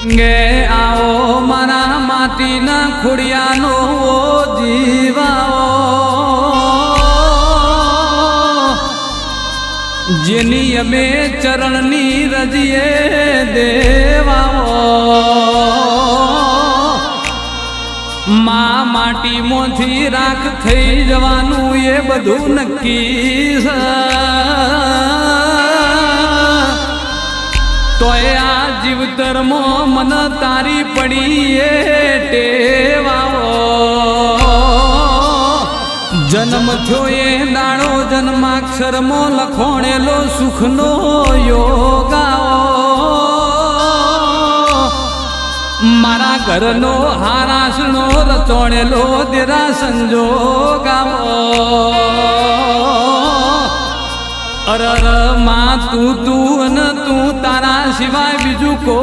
गे आओ मारा माटी ना खुड़ियानो जीवाओ जेनी अमे चरणनी रजिए देवाओ मां माटी मोथी राख थई जवानू ये बधु नक्की तोय आ जीवतर मो मन तारी पड़ी ये टेवाओ जन्म थयो ये दाड़ो जन्माक्षर मो लखोणेलो सुखनो योगाओ मारा घरनो हारासनो रचोणेलो देरा संजोगाओ अरर मां तू न तू तारा सिवाय बीजू को